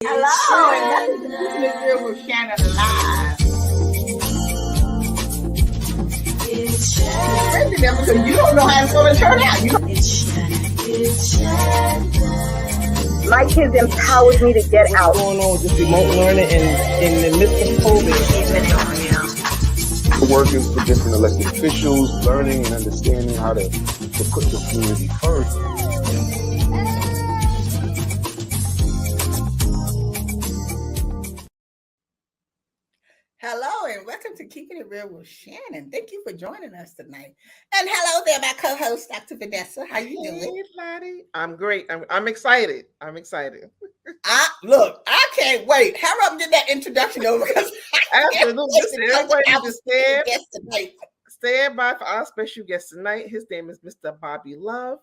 Hello, and welcome to Keeping It Real with Shannon Live. Because you don't know how it's going to turn out. My kids empowered me to get out. What's going on with this remote learning and in the midst of COVID? Working for different elected officials, learning and understanding how to put the community first. Hello, and welcome to Keeping It Real with Shannon. Thank you for joining us tonight. And hello there, my co-host, Dr. Vanessa. How you doing? Hey, Lottie. I'm great. I'm excited. Look, I can't wait. Hurry up and get that introduction over because Absolutely. Stand by for our special guest tonight. His name is Mr. Bobby Love.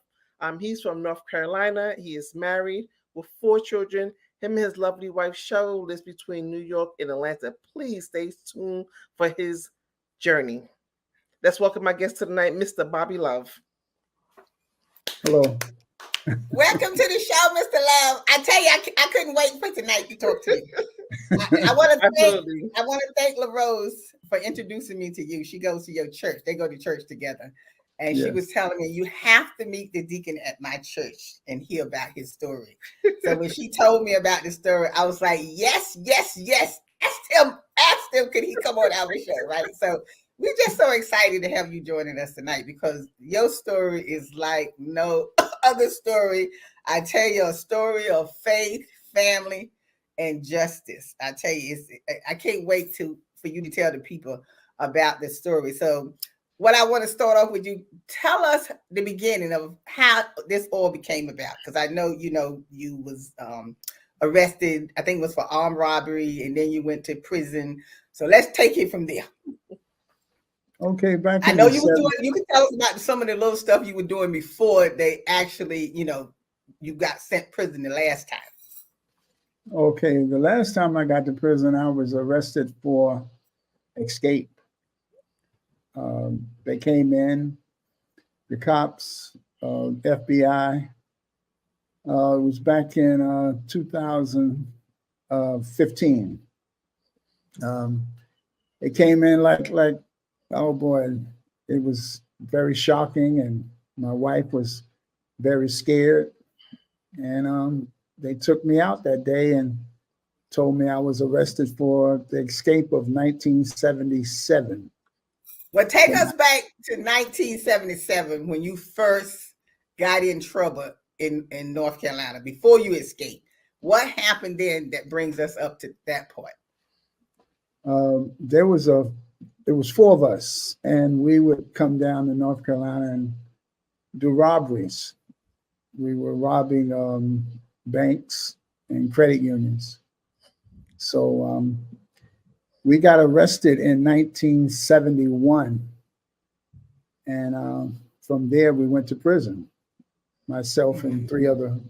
He's from North Carolina. He is married with 4 children. Him and his lovely wife, Cheryl, lives between New York and Atlanta. Please stay tuned for his journey. Let's welcome my guest tonight, Mr. Bobby Love. Hello. Welcome to the show, Mr. Love. I tell you, I couldn't wait for tonight to talk to you. I want to thank LaRose for introducing me to you. She goes to your church. They go to church together. And She was telling me, you have to meet the deacon at my church and hear about his story. So when she told me about the story, I was like, yes. Ask him, could he come on our show, right? So we're just so excited to have you joining us tonight because your story is like no other story. I tell you, a story of faith, family, and justice. I tell you, I can't wait for you to tell the people about the story. So what I want to start off with, you tell us the beginning of how this all became about, because I know you was arrested. I think it was for armed robbery, and then you went to prison. So let's take it from there. Okay, back. I know you were doing. You can tell us about some of the little stuff you were doing before they actually, you got sent prison the last time. Okay, the last time I got to prison, I was arrested for escape. They came in, the cops, FBI. It was back in 2015. It came in like, oh boy, it was very shocking, and my wife was very scared. And they took me out that day and told me I was arrested for the escape of 1977. Well, take us back to 1977 when you first got in trouble in North Carolina before you escaped. What happened then that brings us up to that point? There was 4 of us, and we would come down to North Carolina and do robberies. We were robbing banks and credit unions. So we got arrested in 1971, and from there we went to prison, myself and 3 other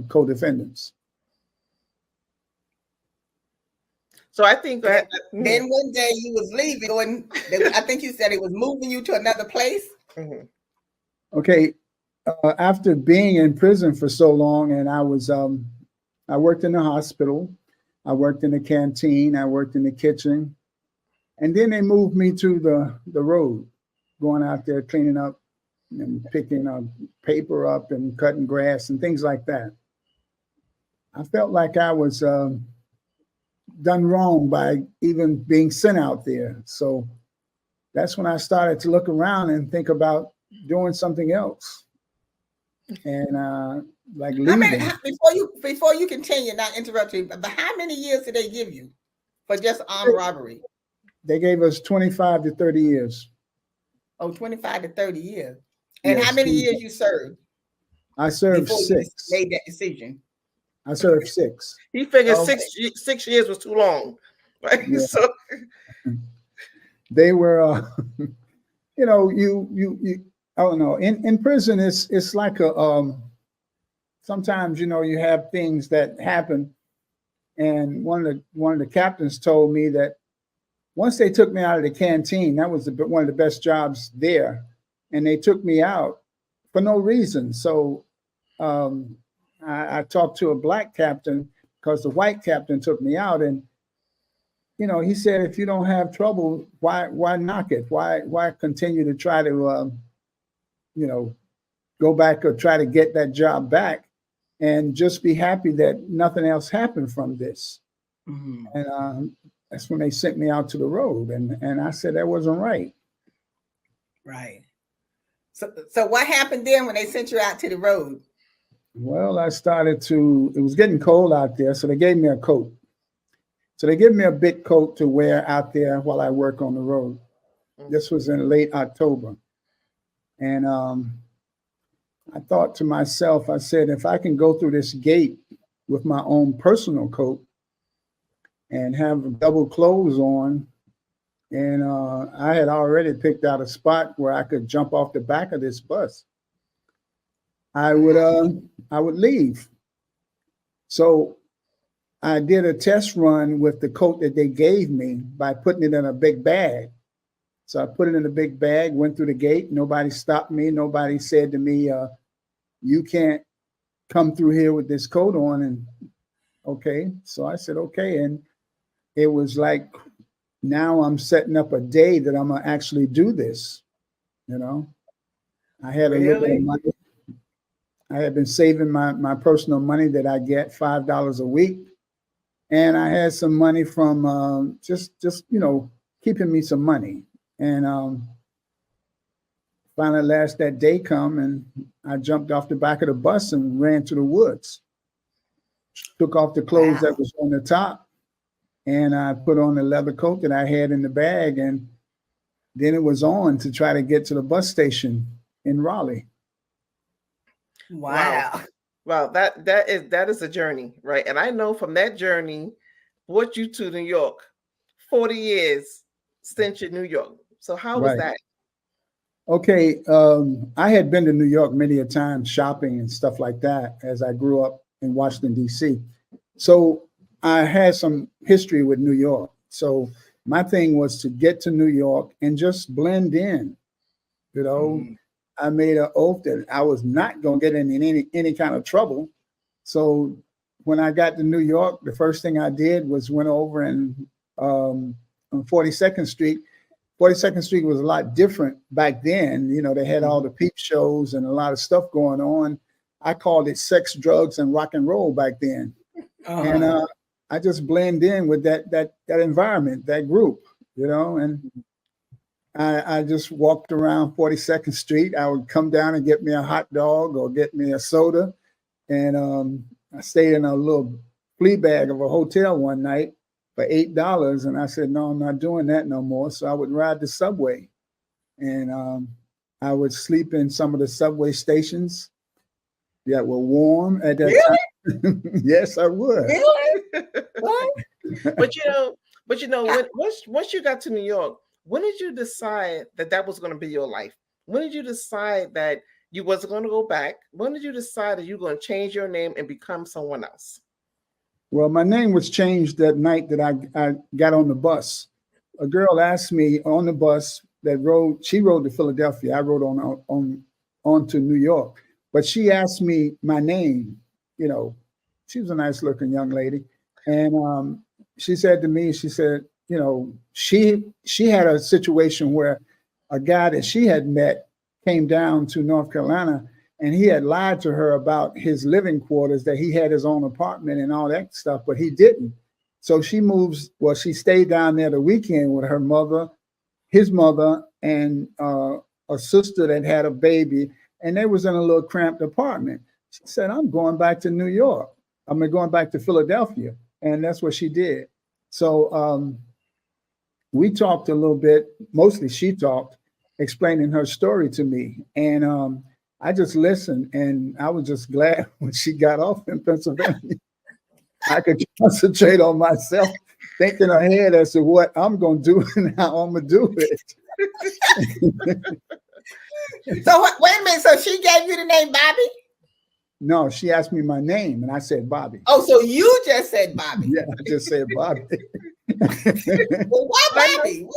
co-defendants. So I think that then one day you was leaving, I think you said it was moving you to another place. Mm-hmm. Okay, after being in prison for so long, and I worked in the hospital, I worked in the canteen, I worked in the kitchen, and then they moved me to the road, going out there cleaning up and picking paper up and cutting grass and things like that. I felt like I was done wrong by even being sent out there. So that's when I started to look around and think about doing something else. And like leaving. Before you continue, not interrupt you, but how many years did they give you for just armed robbery? They gave us 25 to 30 years. Oh, 25 to 30 years. And yes, how many years you served? I served 6. You made that decision. I served 6. He figured 6 years was too long. Right? Yeah. So they were, you I don't know. In prison, it's like sometimes you have things that happen, and one of the captains told me that once they took me out of the canteen, that was one of the best jobs there, and they took me out for no reason. So I talked to a black captain because the white captain took me out, and he said, if you don't have trouble, why knock it? Why continue to try to go back or try to get that job back, and just be happy that nothing else happened from this. Mm-hmm. And that's when they sent me out to the road, and I said that wasn't right. Right. So what happened then when they sent you out to the road? Well, it was getting cold out there, so they gave me a coat. So they gave me a big coat to wear out there while I work on the road. This was in late October. And I thought to myself, I said, if I can go through this gate with my own personal coat and have double clothes on, and I had already picked out a spot where I could jump off the back of this bus, I would leave. So I did a test run with the coat that they gave me by putting it in a big bag. So I put it in a big bag, went through the gate. Nobody stopped me. Nobody said to me, you can't come through here with this coat on. And okay. So I said, okay. And it was like, now I'm setting up a day that I'm going to actually do this. I had a little bit of money. I had been saving my personal money that I get, $5 a week. And I had some money from just keeping me some money. And finally, last that day come, and I jumped off the back of the bus and ran to the woods. Took off the clothes that was on the top, and I put on the leather coat that I had in the bag, and then it was on to try to get to the bus station in Raleigh. Wow. Wow, that is a journey, right? And I know from that journey, brought you to New York. 40 years since you're in New York. So how was that? Okay, I had been to New York many a time shopping and stuff like that as I grew up in Washington, D.C. So I had some history with New York. So my thing was to get to New York and just blend in. I made an oath that I was not going to get in any kind of trouble. So when I got to New York, the first thing I did was went over and on 42nd Street. 42nd Street was a lot different back then. They had all the peep shows and a lot of stuff going on. I called it sex, drugs, and rock and roll back then. And I just blend in with that environment, that group, and I just walked around 42nd Street. I would come down and get me a hot dog or get me a soda. And I stayed in a little flea bag of a hotel one night for $8. And I said, no, I'm not doing that no more. So I would ride the subway. And I would sleep in some of the subway stations that were warm at that time. Yes, I would. Really? What? But once you got to New York, when did you decide that was going to be your life? When did you decide that you wasn't going to go back? When did you decide that you were going to change your name and become someone else? Well, my name was changed that night that I got on the bus. A girl asked me on the bus she rode to Philadelphia. I rode on to New York. But she asked me my name. She was a nice looking young lady. And she said to me, she said, she had a situation where a guy that she had met came down to North Carolina, and he had lied to her about his living quarters, that he had his own apartment and all that stuff, but he didn't. So she stayed down there the weekend with her mother, his mother, and a sister that had a baby, and they was in a little cramped apartment. She said, I'm going back to New York. Going back to Philadelphia. And that's what she did. So we talked a little bit, mostly she talked, explaining her story to me. And I just listened, and I was just glad when she got off in Pennsylvania. I could concentrate on myself, thinking ahead as to what I'm going to do and how I'm going to do it. So wait a minute. So she gave you the name Bobby? No, she asked me my name, and I said Bobby. Oh, so you just said Bobby? Yeah, I just said Bobby. Well, why Bobby?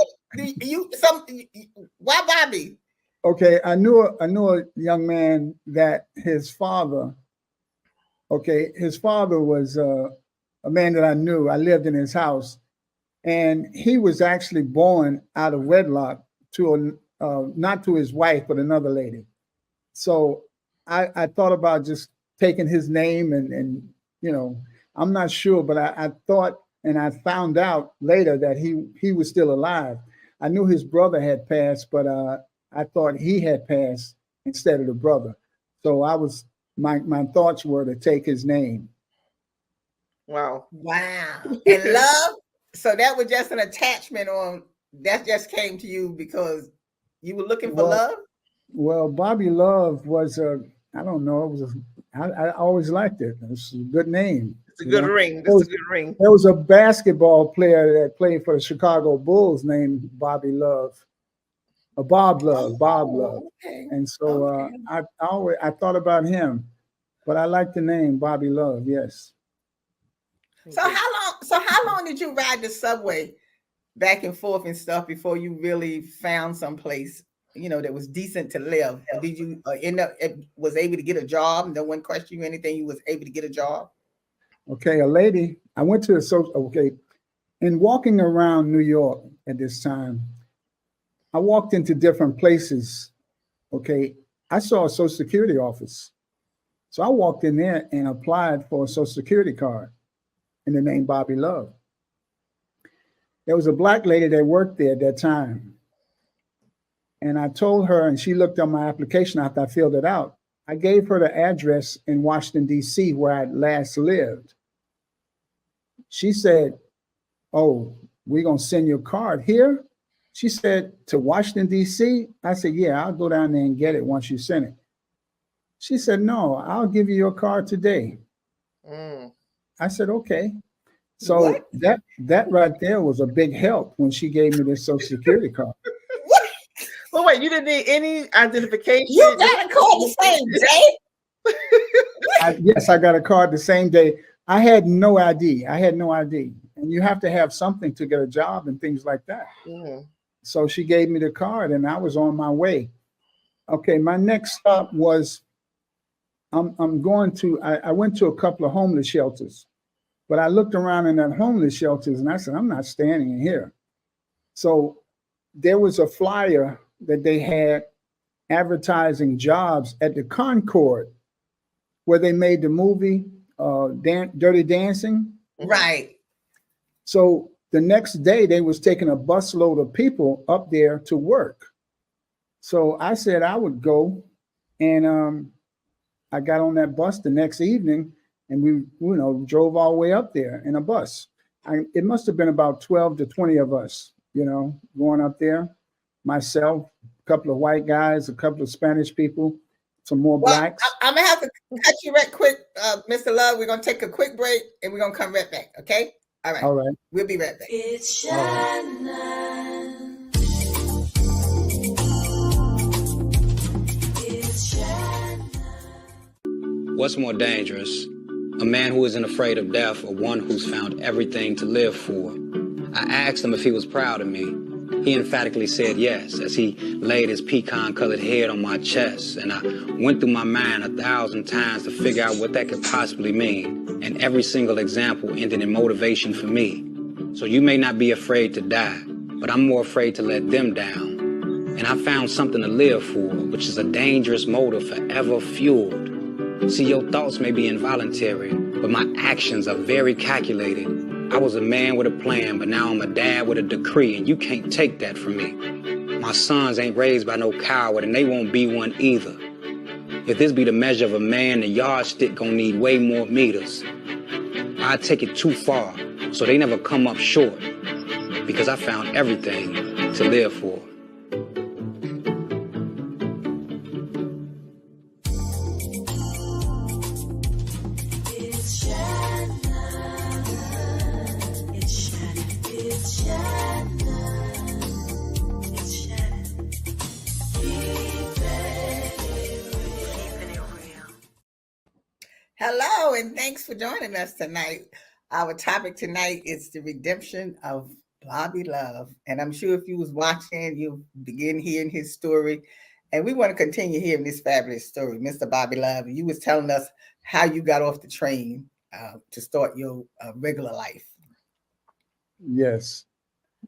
Why Bobby? Okay, I knew a young man that his father was a man that I knew. I lived in his house, and he was actually born out of wedlock to not to his wife, but another lady. So I thought about just taking his name and you know, I'm not sure, but I thought and I found out later that he was still alive. I knew his brother had passed, but I thought he had passed instead of the brother. So I was my thoughts were to take his name. Wow. And love. So that was just an attachment on that just came to you because you were looking for love? Well, Bobby Love was I don't know, it was I always liked it. It's a good name. It's a good ring. There was a basketball player that played for the Chicago Bulls named Bobby Love. Bob Love. Okay. And so I thought about him, but I like the name Bobby Love, yes. So how long did you ride the subway back and forth and stuff before you really found some place, that was decent to live? Did you end up was able to get a job? No one questioned you anything. You was able to get a job? Okay, a lady. I went to in walking around New York at this time, I walked into different places. Okay, I saw a Social Security office. So I walked in there and applied for a Social Security card in the name Bobby Love. There was a black lady that worked there at that time. And I told her, and she looked on my application after I filled it out. I gave her the address in Washington, D.C., where I last lived. She said, "Oh, we're going to send your card here?" She said, "To Washington, D.C.? I said, "Yeah, I'll go down there and get it once you send it." She said, "No, I'll give you your card today." I said, "Okay." So that right there was a big help when she gave me this Social Security card. Well, wait, you didn't need any identification? You got a card the same day? Yes, I got a card the same day. I had no ID. And you have to have something to get a job and things like that. So she gave me the card and I was on my way. Okay, my next stop was I went to a couple of homeless shelters, but I looked around in that homeless shelters and I said, I'm not standing in here. So there was a flyer that they had advertising jobs at the Concord where they made the movie Dirty Dancing. Right. So the next day they was taking a busload of people up there to work. So I said I would go, and I got on that bus the next evening and we drove all the way up there in a bus. It must have been about 12 to 20 of us, going up there. Myself, a couple of white guys, a couple of Spanish people, some more blacks. I'm gonna have to cut you right quick, Mr. Love. We're gonna take a quick break and we're gonna come right back. Okay? All right. All right. We'll be right back. It's Shannon. It's Shannon. What's more dangerous? A man who isn't afraid of death or one who's found everything to live for? I asked him if he was proud of me. He emphatically said yes, as he laid his pecan-colored head on my chest, and I went through my mind 1,000 times to figure out what that could possibly mean, and every single example ended in motivation for me. So you may not be afraid to die, but I'm more afraid to let them down. And I found something to live for, which is a dangerous motive forever fueled. See, your thoughts may be involuntary, but my actions are very calculated. I was a man with a plan, but now I'm a dad with a decree, and you can't take that from me. My sons ain't raised by no coward, and they won't be one either. If this be the measure of a man, the yardstick gonna need way more meters. I take it too far, so they never come up short, because I found everything to live for. Hello, and thanks for joining us tonight. Our topic tonight is the redemption of Bobby Love. And I'm sure if you was watching, you'll begin hearing his story. And we want to continue hearing this fabulous story. Mr. Bobby Love, you was telling us how you got off the train to start your regular life? Yes.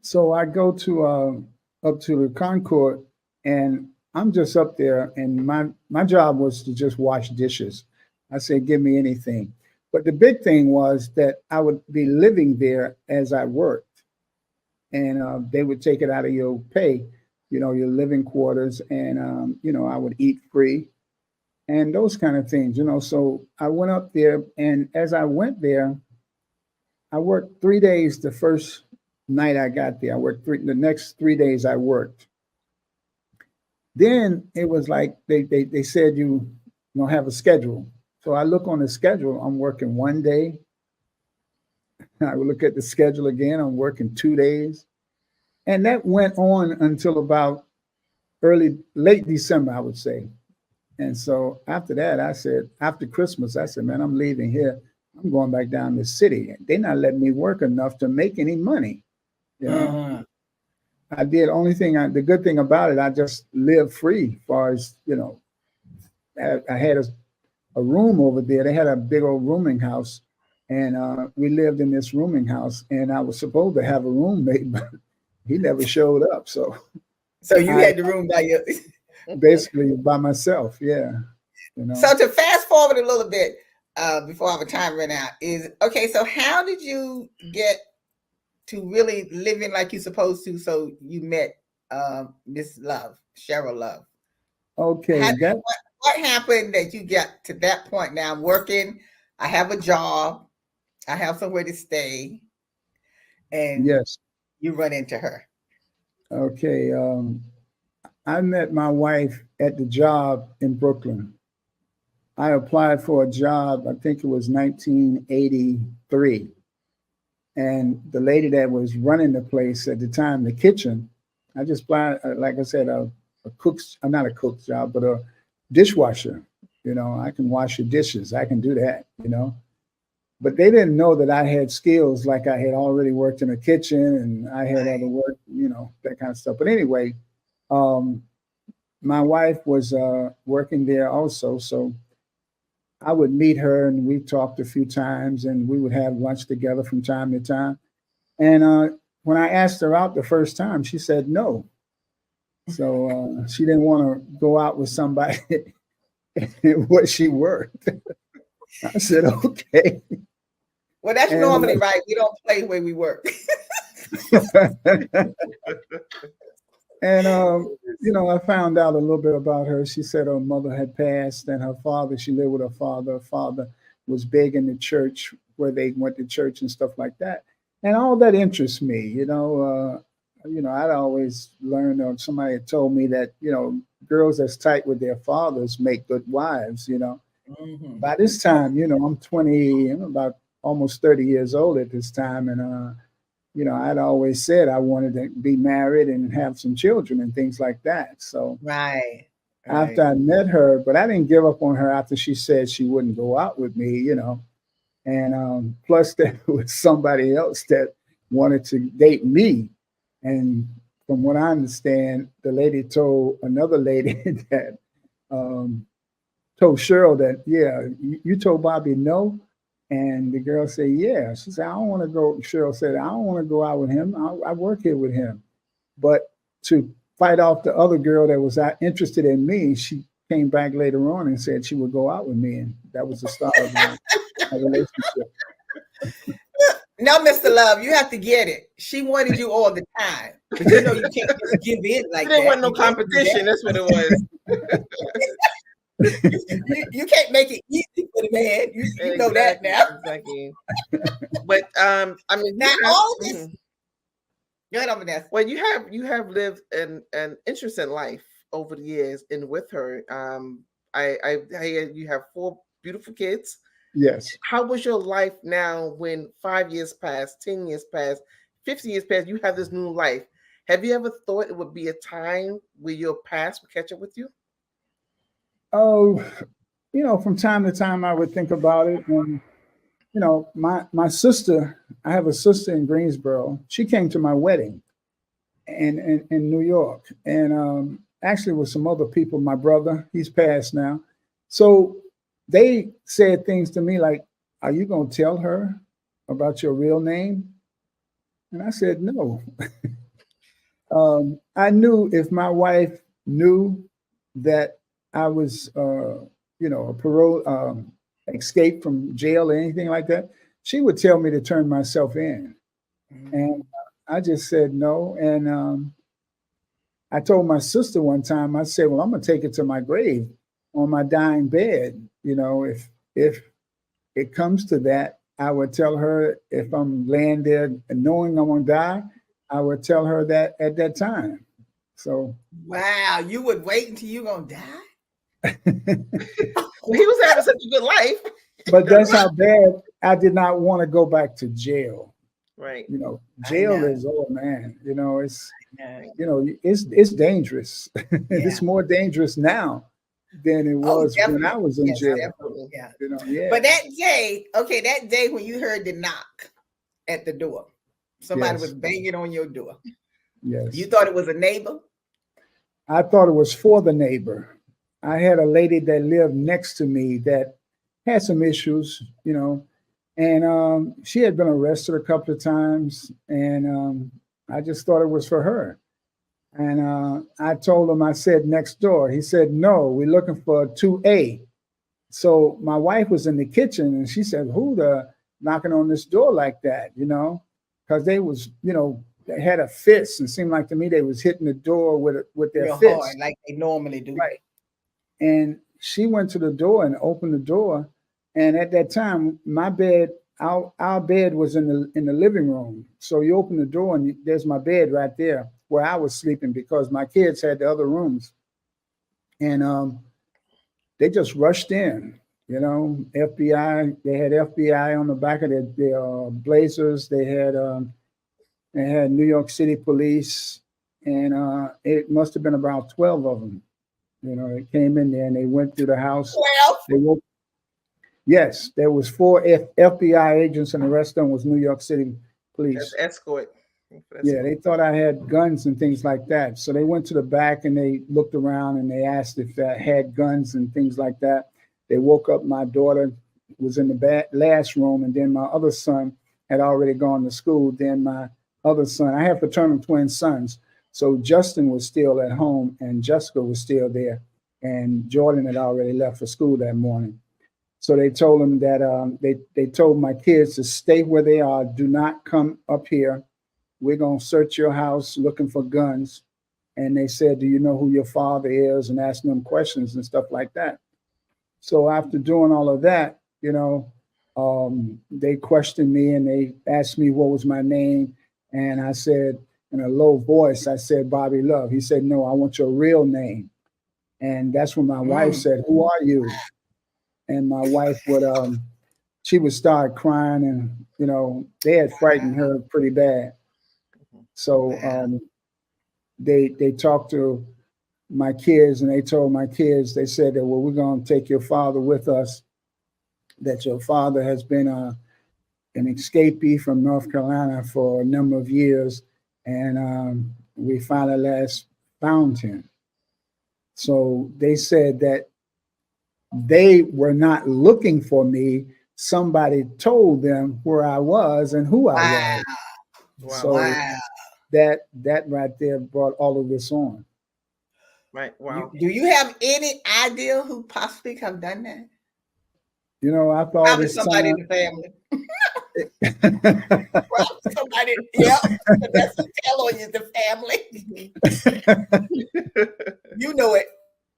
So I go to up to the Concord, and I'm just up there, and my job was to just wash dishes. I said, give me anything. But the big thing was that I would be living there as I worked, and they would take it out of your pay, your living quarters, and I would eat free and those kind of things. So I went up there, and as I went there, I worked 3 days the first night I got there. I worked the next 3 days I worked. Then it was like they said you don't have a schedule. So I look on the schedule, I'm working one day. I would look at the schedule again, I'm working 2 days. And that went on until about late December, I would say. And so after that, I said, after Christmas, I said, man, I'm leaving here. I'm going back down to the city. They're not letting me work enough to make any money. I did the good thing about it, I just lived free as far as, I had a room over there. They had a big old rooming house, and we lived in this rooming house, and I was supposed to have a roommate, but he never showed up. So you had the room by your basically by myself. Yeah. So to fast forward a little bit, before our time ran out, is okay. So how did you get to really living like you're supposed to? So you met Miss Love, Cheryl Love. Okay. What happened that you got to that point? Now I'm working, I have a job, I have somewhere to stay, and yes, you run into her. Okay. I met my wife at the job in Brooklyn. I applied for a job, I think it was 1983. And the lady that was running the place at the time, the kitchen, I just applied, like I said, not a cook's job, but a dishwasher. I can wash your dishes. I can do that, But they didn't know that I had skills, like I had already worked in a kitchen and I had other work, that kind of stuff. But anyway, my wife was working there also. So I would meet her, and we talked a few times, and we would have lunch together from time to time. And when I asked her out the first time, she said no. So she didn't want to go out with somebody what she worked. I said, okay. Well, that's normally right. We don't play the way we work. And, I found out a little bit about her. She said her mother had passed, and her father, she lived with her father. Her father was big in the church, where they went to church and stuff like that. And all that interests me, I'd always learned, or somebody had told me that, girls that's tight with their fathers make good wives, Mm-hmm. By this time, I'm about almost 30 years old at this time. And, I'd always said I wanted to be married and have some children and things like that. So Right. after I met her, but I didn't give up on her after she said she wouldn't go out with me, And plus there was somebody else that wanted to date me. And from what I understand, the lady told another lady that told Cheryl that, yeah, you told Bobby no. And the girl said, yeah. She said, I don't want to go. Cheryl said, I don't want to go out with him. I work here with him. But to fight off the other girl that was interested in me, she came back later on and said she would go out with me. And that was the start of my relationship. No, Mr. Love, you have to get it. She wanted you all the time. But you can't just give in like that. There wasn't no competition. That's what it was. you can't make it easy for the man. You know that now. Exactly. But I mean, now all this. Go ahead, Vanessa. Well, you have lived an interesting life over the years, and with her, I hear you have 4 beautiful kids. Yes. How was your life now when 5 years passed, 10 years passed, 50 years passed? You have this new life. Have you ever thought it would be a time where your past would catch up with you? Oh, from time to time I would think about it. And, my sister, I have a sister in Greensboro. She came to my wedding in New York. And actually with some other people, my brother, he's passed now. So they said things to me like, are you going to tell her about your real name? And I said, no. I knew if my wife knew that I was, a parole, escape from jail or anything like that, she would tell me to turn myself in. And I just said no. And I told my sister one time, I said, well, I'm going to take it to my grave on my dying bed. If it comes to that, I would tell her, if I'm laying there and knowing I'm going to die, I would tell her that at that time. So. Wow, you would wait until you're going to die? He was having such a good life. But that's how bad I did not want to go back to jail. Right. Jail is, oh man, it's dangerous. It's more dangerous now than it was when I was in jail. Yeah. But that day when you heard the knock at the door, somebody was banging on your door. Yes. You thought it was a neighbor? I thought it was for the neighbor. I had a lady that lived next to me that had some issues, and she had been arrested a couple of times, and I just thought it was for her. And I told him, I said, next door. He said, no, we're looking for 2A. So my wife was in the kitchen, and she said, who the knocking on this door like that, because they was, they had a fist, and it seemed like to me they was hitting the door with their fist. Hard, like they normally do. Right. And she went to the door and opened the door. And at that time, my bed, our bed was in the living room. So you open the door and there's my bed right there where I was sleeping, because my kids had the other rooms. And they just rushed in, FBI. They had FBI on the back of their blazers. They had New York City police, and it must have been about 12 of them. They came in there and they went through the house. 12? Yes, there was 4 FBI agents, and the rest of them was New York City police. That's escort. Yeah, they thought I had guns and things like that. So they went to the back and they looked around and they asked if I had guns and things like that. They woke up my daughter, was in the last room, and then my other son had already gone to school. Then my other son, I have fraternal twin sons. So Justin was still at home and Jessica was still there, and Jordan had already left for school that morning. So they told him that they told my kids to stay where they are. Do not come up here. We're going to search your house looking for guns. And they said, do you know who your father is? And asking them questions and stuff like that. So after doing all of that, they questioned me and they asked me what was my name. And I said, in a low voice, I said, Bobby Love. He said, no, I want your real name. And that's when my wife said, who are you? And my wife she would start crying, and, they had frightened her pretty bad. So they talked to my kids, and they told my kids, they said that, well, we're going to take your father with us, that your father has been an escapee from North Carolina for a number of years. And we finally last found him. So they said that they were not looking for me. Somebody told them where I was and who I was. Wow. So that right there brought all of this on. Right. Wow. Do you have any idea who possibly have done that? I thought Probably somebody in the family. Well, somebody, that's what tell on you, the family. You know it.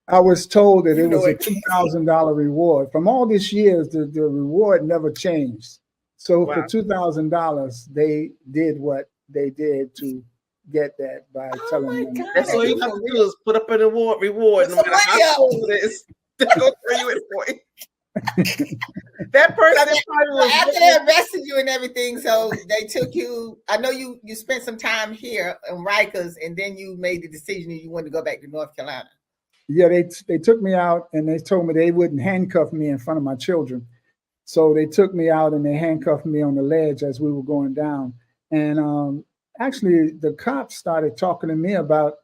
I was told that it was a $2,000 reward. From all these years, the reward never changed. So for $2,000, they did what they did to get that by telling them. That's all you have to do is put up an reward, no matter how old it is. They're going to throw you in for it. That person after they arrested you and everything, so they took you. I know you spent some time here in Rikers, and then you made the decision that you wanted to go back to North Carolina. Yeah, they took me out and they told me they wouldn't handcuff me in front of my children. So they took me out and they handcuffed me on the ledge as we were going down. And actually, the cops started talking to me about,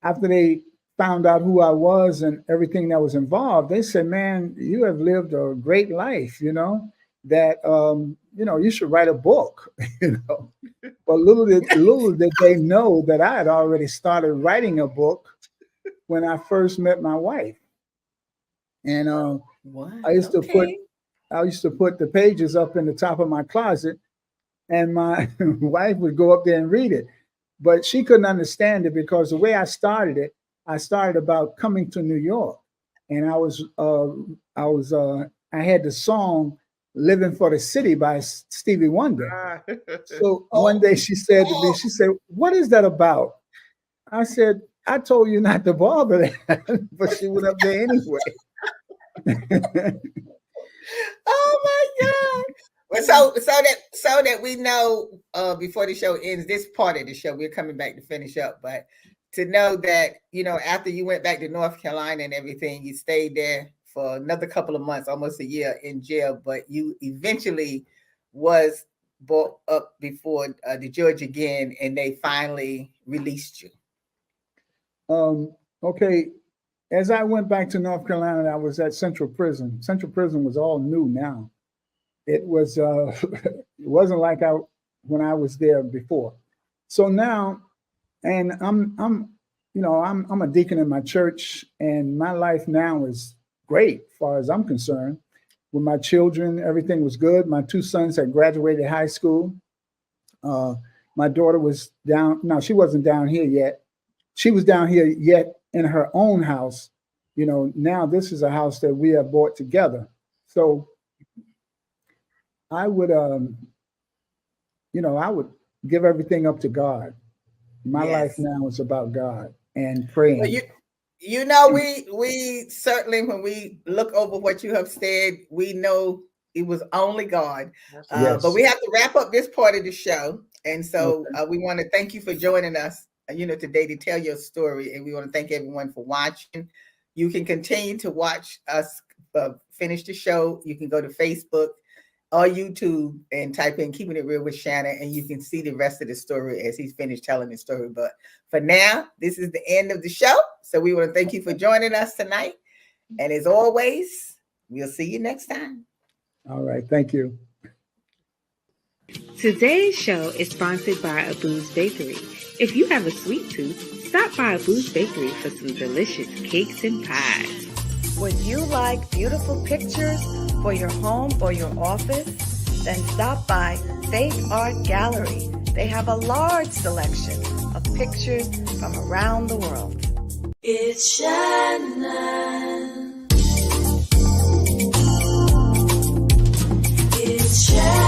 after they found out who I was and everything that was involved, they said, man, you have lived a great life, that you should write a book. But little did they know that I had already started writing a book when I first met my wife. And I used to put the pages up in the top of my closet, and my wife would go up there and read it. But she couldn't understand it because the way I started about coming to New York, and I had the song "Living for the City" by Stevie Wonder. So one day she said to me, she said, "What is that about?" I said, "I told you not to bother that," but she went up there anyway. Oh my God. Well, so that we know before the show ends, this part of the show, we're coming back to finish up, but to know that, after you went back to North Carolina and everything, you stayed there for another couple of months, almost a year in jail, but you eventually was brought up before the judge again, and they finally released you. Okay. As I went back to North Carolina, I was at Central Prison. Central Prison was all new now. It was it wasn't like when I was there before. So now, and I'm a deacon in my church, and my life now is great as far as I'm concerned. With my children, everything was good. My two sons had graduated high school. My daughter was down. No, she wasn't down here yet. She was down here yet in her own house. Now this is a house that we have bought together. So I would, I would give everything up to God. My life now is about God and praying. Well, we certainly, when we look over what you have said, we know it was only God. Yes. But we have to wrap up this part of the show. And so we want to thank you for joining us, today to tell your story. And we want to thank everyone for watching. You can continue to watch us finish the show. You can go to Facebook or YouTube and type in "Keeping It Real with Shannon," and you can see the rest of the story as he's finished telling the story. But for now, this is the end of the show. So we want to thank you for joining us tonight. And as always, we'll see you next time. All right. Thank you. Today's show is sponsored by Abu's Bakery. If you have a sweet tooth, stop by Abu's Bakery for some delicious cakes and pies. Would you like beautiful pictures for your home or your office? Then stop by Faith Art Gallery. They have a large selection of pictures from around the world. It's Shannon. It's Shannon.